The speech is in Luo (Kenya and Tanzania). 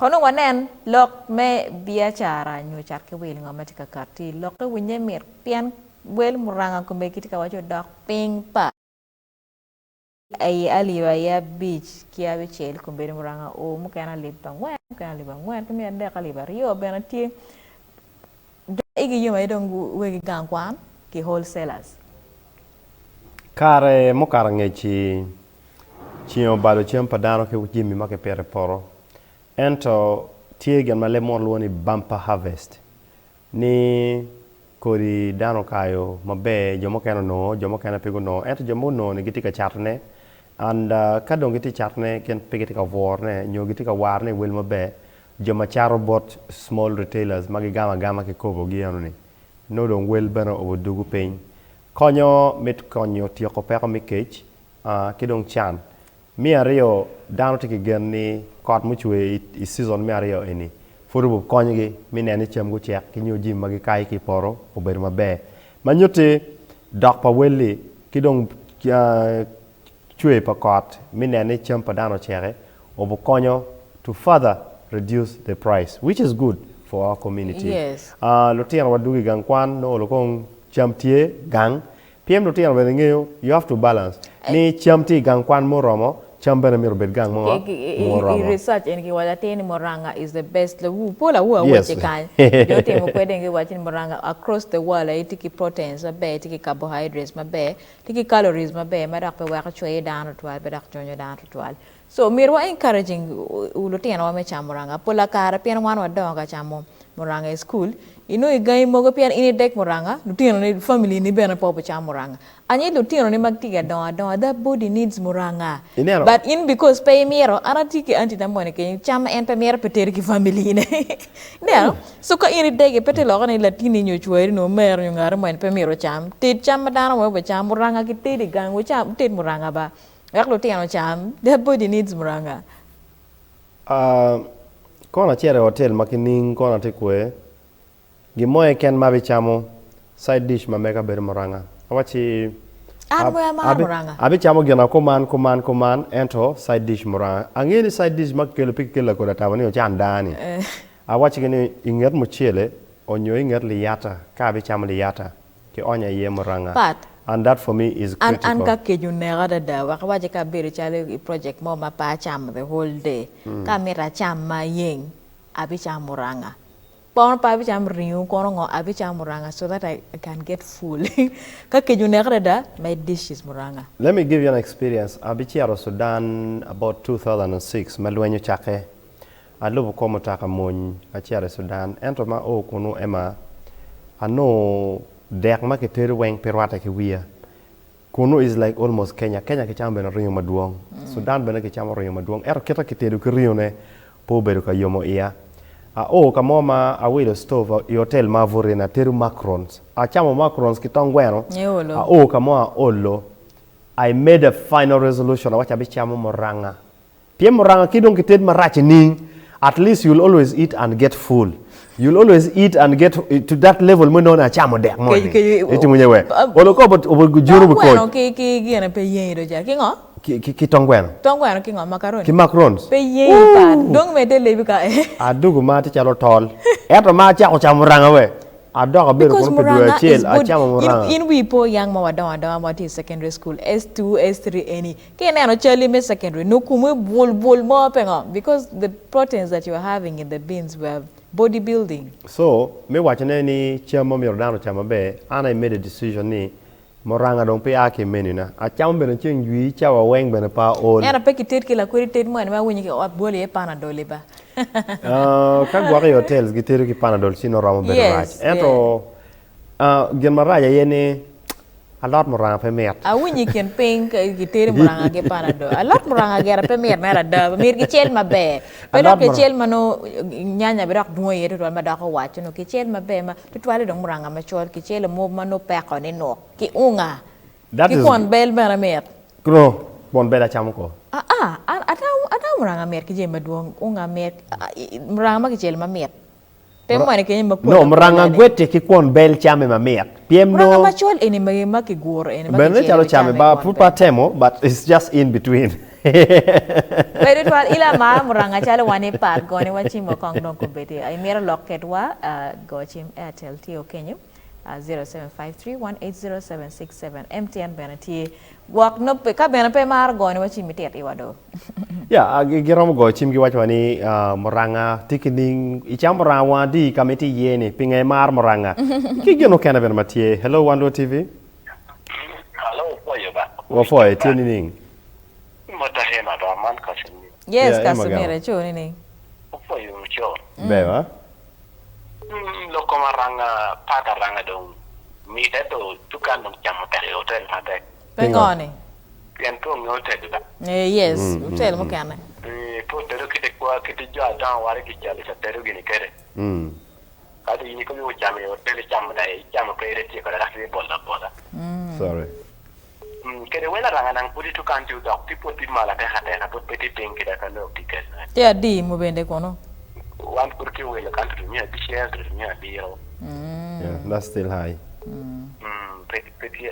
kono wanen lok me biachara nyu char ke wel ngama tika karti lok ke winye mir pian Wel Muranga kumbe kitika wacho Odok Piny pa ay aliwa ya beach kia bichel kumbe Muranga o mukana liba ngwen mukana liba ngwen kami ande kaliba rio bena tie igi yuma idong wegi gangkwan ki wholesalers kare mukara ngechi chio balo chiem padano ke ujimi make pere poro ento tie gen male mon luoni bumper harvest ni kodi dano kayo mabe jomo kena no jomo kena pego no ento jomo no ni gitika chatne and kadong giti chatne ken pegitika vorne nyo gitika warne wel mabe joma charo bot small retailers magi gama ke kobo giano ni no don wel bana odugu piny konyo mit konyo tiyo ko peko mikech kidong chan mi ario dano tiki gen ni kot muchwe i season mi ario ini furubu konyo gi mi neni chem gu chek ki nyo jim magi kai ki poro ober mabe manyote dok pa welli kidong chwe pa kot mi neni chem pa dano chere obu konyo to further reduce the price which is good for our community. Yes. Lotian wadugi gang kwan no lokong chamtie gang PM lotian wenengeo you have to balance ni chamti gang kwan moromo chambena mirobet gang mo moromo research en ki wala teni Muranga is the best wu pola wu wache kan do te mo kwede ngi wachi Muranga across the world itiki proteins mabe itiki carbohydrates mabe itiki calories mabe madak pe wa chwe dan to badak jonyo dan to so mirwa encouraging ulotian wa me Muranga pola kara pian wan wa donga chamo Muranga school ino igai mogo pian ini dek Muranga lutino ni family ni bena popo cha Muranga anyi lutino ni magtiga don that body needs Muranga but in because pay mero anatiki anti tamone ke chama en pe mero peter ki family ne ne so ko ini dek pete lo ni latini nyo chweri no mer nyo ngara mo en pe mero cham tit cham dana mo be cham Muranga ki tit gang wo cham tit Muranga ba yak lutino cham that body needs Muranga kona chere hotel makining kona tekwe gimoe ken mabi chamo side dish mameka ber Muranga awachi Muranga abi chamo gena kuman ento side dish Muranga angeni side dish makelo pikela ko datawani o chandani awachi geni inget muchele onyo inget liyata ka abi chamo liyata ke onya ye Muranga and that for me is critical and ka keju nera da waje ka bere chale project mo ma pa cham the whole day kamera cham ma yeng abi cham Muranga pon pa abi cham riu kono ngo abi cham Muranga so that I can get full ka keju nera da my dish is Muranga. Let me give you an experience. Abi chiaro Sudan about 2006 malwenyo chake alubu komo taka mon achiaro Sudan ento ma o kunu ema ano dek ma ke teru weng perwata ke wia kuno is like almost Kenya ke cham bena rinyo maduong Sudan bena ke cham rinyo maduong kita ke teru ke rinyo ne po beru ka yomo ia kamo ma awilo stove hotel ma vorena teru macarons chamo macarons ki tongweno kamo olo I made a final resolution wacha bi chamo Muranga piem Muranga kidong ki ted marache ning at least you'll always eat and get full. You'll always eat and get to that level mo no na chamo dek mo ni eti munyewe oloko but obugujuru bu ko ki gena pe yero ja ki ngo ki tongweno ki ngo macaroni ki macarons pe yero pa dong me de lebi ka adugu ma ti chalo tol eto ma cha ko chamo Muranga we adoga be ko pe do chel chamo Muranga in we po young ma wadon what is secondary school S2 S3 any ke na no chali me secondary no kumu bol mo penga because the proteins that you are having in the beans were bodybuilding. So, me watching ni chamo mi ordano chama be, and I made a decision ni Muranga don't pay ake menu na. A chamo be na ching yui chawa weng be na pa all. Yana pe kitet kila kwiri tet mo ni ma wenyi ke boli e panadol ba. Kagwari hotels giteru ki panadol sino ramo be raj. Ento gen maraja yene a lot Muranga pe mer. A wenyi ken pink giteru Muranga ke panadol. A lot Muranga gera pe mer na da mir ki chel ma be. Pero ke chel mano nyanya berak duo yero to ma da ko wacho no ki chel ma be ma to twale dong Muranga ma chol ki chel mo mano pe ko ni no ki unga ki kon bel bana mer kro bon bela chamo ko ata Muranga mer ki je ma duong unga mer Muranga ma ki chel ma mer pe mo ne ke ma ko no Muranga gwete ki kon bel chame ma mer piem no Muranga ma chol eni ma ki gor eni ma ki chelo chame ba pupa temo but it's just in between Pero tual ila ma Muranga chala wane par gone wachim mo kong don kubeti. Ay mera locket wa go chim Airtel tiyo Kenya 0753180767 MTN benati wak no pe ka benape mar gone wachim mitet iwado. Ya girom go chim gi wach wani Muranga tikining icham Muranga di kamiti yene pingai mar Muranga. Ki geno kana ben matie. Hello Wando TV. Hello, boy, ba. Wa foi tieni ning. Mota hema do man kasin. Yes, Yeah, Casimira choni ni. Boy, cho. Beba. Loko maranga pada ranga dong. Mi to tukan dong jam tele hotel ade. Pengoni. Ento mi hotel da. Yes, hotel mo kana. Po tero kite kwa kite jo adan wari ki jale sa tero gini kere. Kadi ini ko mi jam hotel jam dai jam pere ti ko da ki bolla bolla. Sorry. Kere wena ranga nang pudi tukan tu dok ti poti mala te hate na pot peti pinki da kan ok tiket. Tia di mo bende kono. One kurki wela kan tu mi abi share tu mi abi yo. Yeah, that's still high.